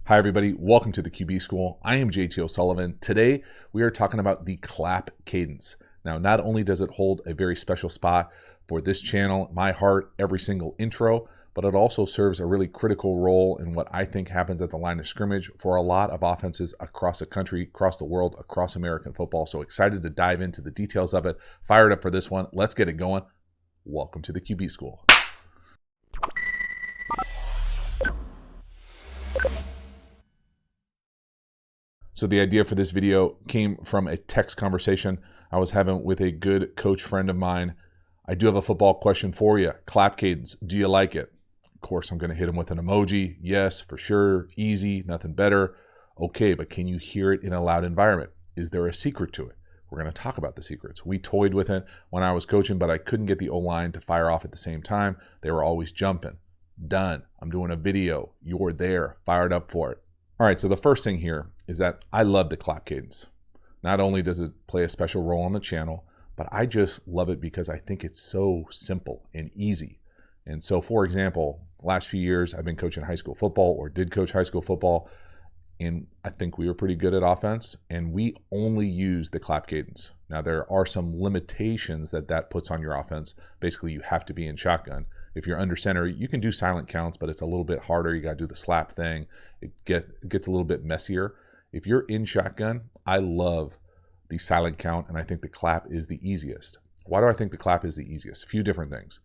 Hi everybody, welcome to the QB School. I am JT O'Sullivan. Today we are talking about the clap cadence. Now, not only does it hold a very special spot for this channel, my heart, every single intro, but it also serves a really critical role in what I think happens at the line of scrimmage for a lot of offenses across the country, across the world, across American football. So excited to dive into the details of it. Fired up for this one. Let's get it going. Welcome to the QB School. So the idea for this video came from a text conversation I was having with a good coach friend of mine. I do have a football question for you. Clap cadence, do you like it? Of course, I'm going to hit him with an emoji. Yes, for sure. Easy, nothing better. Okay, but can you hear it in a loud environment? Is there a secret to it? We're going to talk about the secrets. We toyed with it when I was coaching, but I couldn't get the O-line to fire off at the same time. They were always jumping. Done. I'm doing a video. You're there. Fired up for it. All right, so the first thing here is that I love the clap cadence. Not only does it play a special role on the channel, but I just love it because I think it's so simple and easy. And so, for example, last few years I've been coaching high school football, or did coach high school football, and I think we were pretty good at offense, and we only use the clap cadence. Now, there are some limitations that puts on your offense. Basically, you have to be in shotgun. If you're under center, you can do silent counts, but it's a little bit harder. You got to do the slap thing. It gets a little bit messier. If you're in shotgun, I love the silent count, and I think the clap is the easiest. Why do I think the clap is the easiest? A few different things.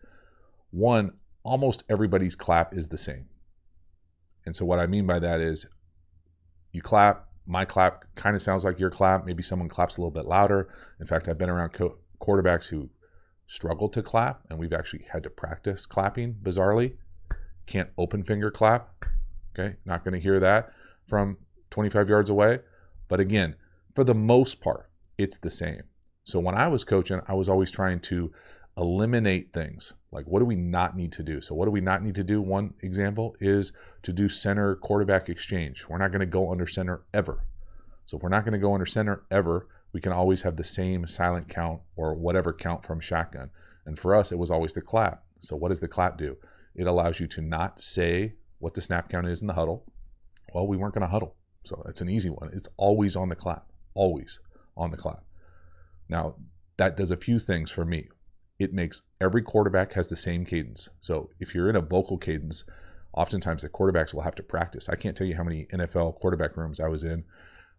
One, almost everybody's clap is the same. And so what I mean by that is you clap, my clap kind of sounds like your clap. Maybe someone claps a little bit louder. In fact, I've been around quarterbacks who struggle to clap, and we've actually had to practice clapping, bizarrely. Can't open finger clap. Okay, not going to hear that from 25 yards away. But again, for the most part, it's the same. So when I was coaching, I was always trying to eliminate things. Like, what do we not need to do? So what do we not need to do? One example is to do center quarterback exchange. We're not going to go under center ever. So if we're not going to go under center ever, we can always have the same silent count or whatever count from shotgun. And for us, it was always the clap. So what does the clap do? It allows you to not say what the snap count is in the huddle. Well, we weren't going to huddle. So that's an easy one. It's always on the clap. Always on the clap. Now, that does a few things for me. It makes every quarterback has the same cadence. So if you're in a vocal cadence, oftentimes the quarterbacks will have to practice. I can't tell you how many NFL quarterback rooms I was in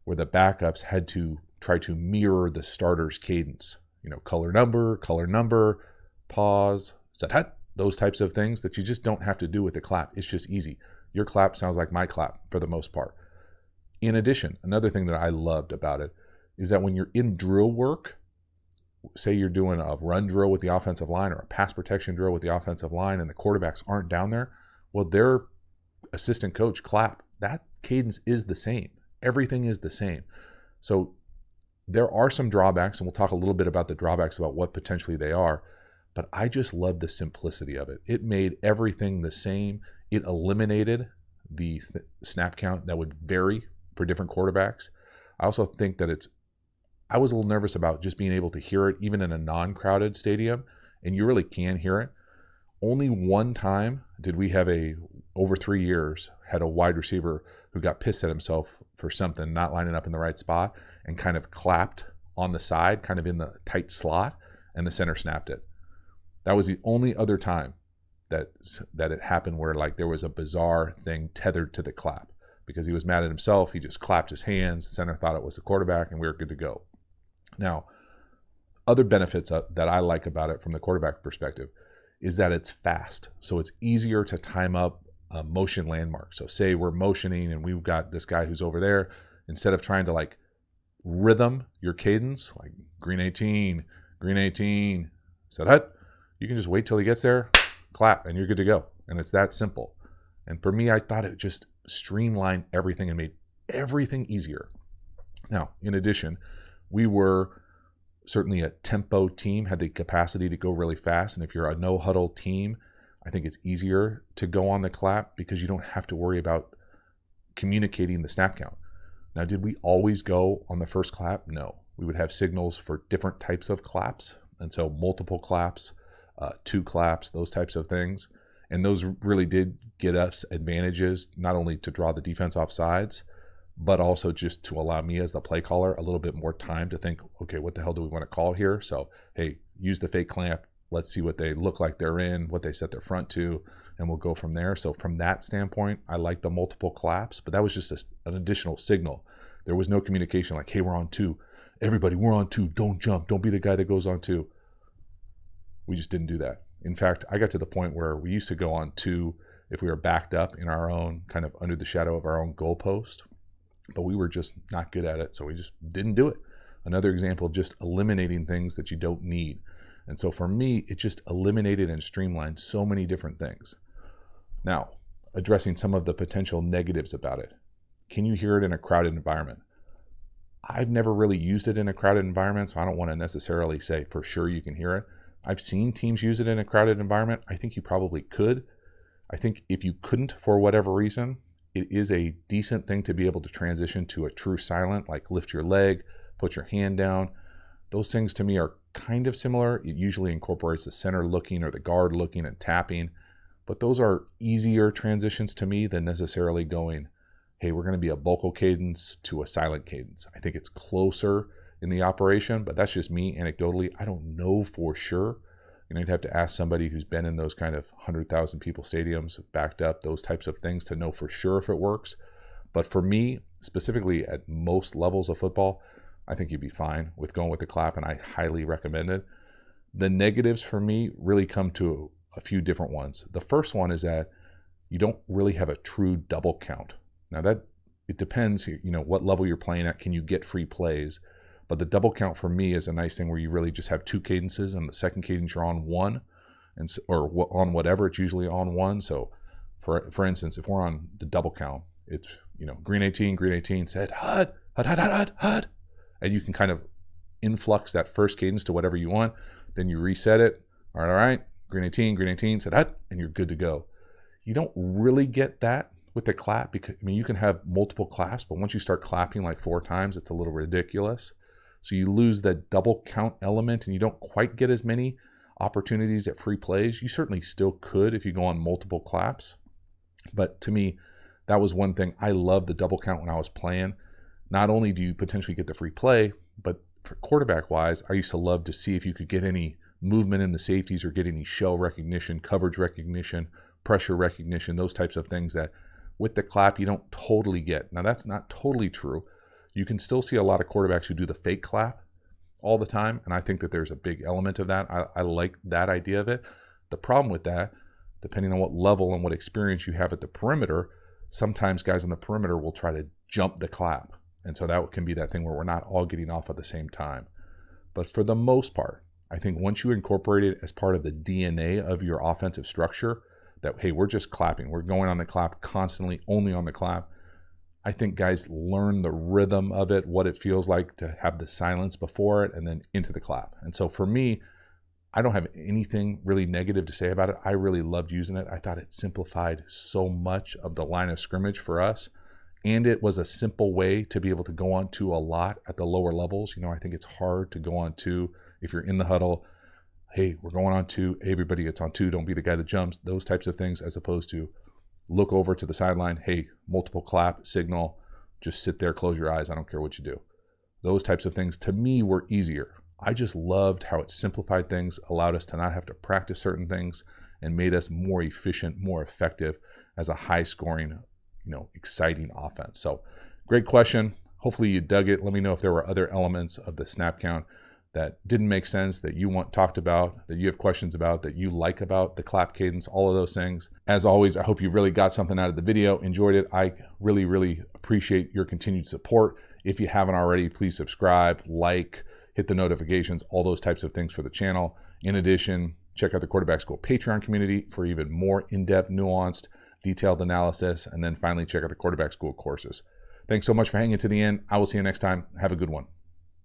where the backups had to try to mirror the starter's cadence. You know, color number, pause, set hut, those types of things that you just don't have to do with the clap. It's just easy. Your clap sounds like my clap for the most part. In addition, another thing that I loved about it is that when you're in drill work, say you're doing a run drill with the offensive line or a pass protection drill with the offensive line and the quarterbacks aren't down there, well, their assistant coach clap. That cadence is the same. Everything is the same. So there are some drawbacks, and we'll talk a little bit about the drawbacks about what potentially they are, but I just love the simplicity of it. It made everything the same. It eliminated the snap count that would vary for different quarterbacks. I also think that I was a little nervous about just being able to hear it even in a non-crowded stadium, and you really can hear it. Only one time did we have over 3 years, had a wide receiver who got pissed at himself for something, not lining up in the right spot, and kind of clapped on the side, kind of in the tight slot, and the center snapped it. That was the only other time that it happened where like there was a bizarre thing tethered to the clap. Because he was mad at himself, he just clapped his hands, the center thought it was the quarterback, and we were good to go. Now, other benefits that I like about it from the quarterback perspective is that it's fast. So it's easier to time up a motion landmark. So say we're motioning and we've got this guy who's over there, instead of trying to like rhythm your cadence, like green 18, set hut, you can just wait till he gets there, clap, and you're good to go. And it's that simple. And for me, I thought it just streamlined everything and made everything easier. Now, in addition, we were certainly a tempo team, had the capacity to go really fast. And if you're a no huddle team, I think it's easier to go on the clap because you don't have to worry about communicating the snap count. Now, did we always go on the first clap? No. We would have signals for different types of claps. And so multiple claps, 2 claps, those types of things. And those really did get us advantages, not only to draw the defense off sides, but also just to allow me as the play caller a little bit more time to think, okay, what the hell do we want to call here? So, hey, use the fake clamp. Let's see what they look like they're in, what they set their front to, and we'll go from there. So from that standpoint, I like the multiple claps, but that was just an additional signal. There was no communication like, hey, we're on 2. Everybody, we're on 2. Don't jump. Don't be the guy that goes on 2. We just didn't do that. In fact, I got to the point where we used to go on 2 if we were backed up in our own, kind of under the shadow of our own goalpost, but we were just not good at it, so we just didn't do it. Another example of just eliminating things that you don't need. And so for me, it just eliminated and streamlined so many different things. Now, addressing some of the potential negatives about it. Can you hear it in a crowded environment? I've never really used it in a crowded environment, so I don't want to necessarily say for sure you can hear it. I've seen teams use it in a crowded environment. I think you probably could. I think if you couldn't for whatever reason, it is a decent thing to be able to transition to a true silent, like lift your leg, put your hand down. Those things to me are kind of similar. It usually incorporates the center looking or the guard looking and tapping, but those are easier transitions to me than necessarily going, hey, we're going to be a vocal cadence to a silent cadence. I think it's closer in the operation, but that's just me anecdotally. I don't know for sure. You'd have to ask somebody who's been in those kind of 100,000 people stadiums, backed up, those types of things to know for sure if it works. But for me, specifically at most levels of football, I think you'd be fine with going with the clap, and I highly recommend it. The negatives for me really come to a few different ones. The first one is that you don't really have a true double count. Now that it depends, what level you're playing at. Can you get free plays? But the double count for me is a nice thing where you really just have 2 cadences, and the second cadence you're on 1, or on whatever, it's usually on 1. So for instance, if we're on the double count, it's green 18 said hud, and you can kind of influx that first cadence to whatever you want. Then you reset it. All right, green 18 said hud, and you're good to go. You don't really get that with the clap because you can have multiple claps, but once you start clapping like 4 times, it's a little ridiculous. So you lose that double count element, and you don't quite get as many opportunities at free plays. You certainly still could if you go on multiple claps. But to me, that was one thing. I loved the double count when I was playing. Not only do you potentially get the free play, but for quarterback wise, I used to love to see if you could get any movement in the safeties or get any shell recognition, coverage recognition, pressure recognition, those types of things that with the clap you don't totally get. Now that's not totally true. You can still see a lot of quarterbacks who do the fake clap all the time, and I think that there's a big element of that. I like that idea of it. The problem with that, depending on what level and what experience you have at the perimeter, sometimes guys on the perimeter will try to jump the clap. And so that can be that thing where we're not all getting off at the same time. But for the most part, I think once you incorporate it as part of the DNA of your offensive structure, that, hey, we're just clapping. We're going on the clap constantly, only on the clap. I think guys learn the rhythm of it, what it feels like to have the silence before it and then into the clap. And so for me, I don't have anything really negative to say about it. I really loved using it. I thought it simplified so much of the line of scrimmage for us. And it was a simple way to be able to go on 2 a lot at the lower levels. I think it's hard to go on 2 if you're in the huddle. Hey, we're going on 2. Hey, everybody, it's on 2. Don't be the guy that jumps. Those types of things, as opposed to look over to the sideline. Hey, multiple clap signal. Just sit there, close your eyes. I don't care what you do. Those types of things to me were easier. I just loved how it simplified things, allowed us to not have to practice certain things, and made us more efficient, more effective as a high scoring, exciting offense. So great question. Hopefully you dug it. Let me know if there were other elements of the snap count that didn't make sense, that you want talked about, that you have questions about, that you like about the clap cadence, all of those things. As always, I hope you really got something out of the video, enjoyed it. I really, really appreciate your continued support. If you haven't already, please subscribe, like, hit the notifications, all those types of things for the channel. In addition, check out the Quarterback School Patreon community for even more in-depth, nuanced, detailed analysis. And then finally, check out the Quarterback School courses. Thanks so much for hanging to the end. I will see you next time. Have a good one.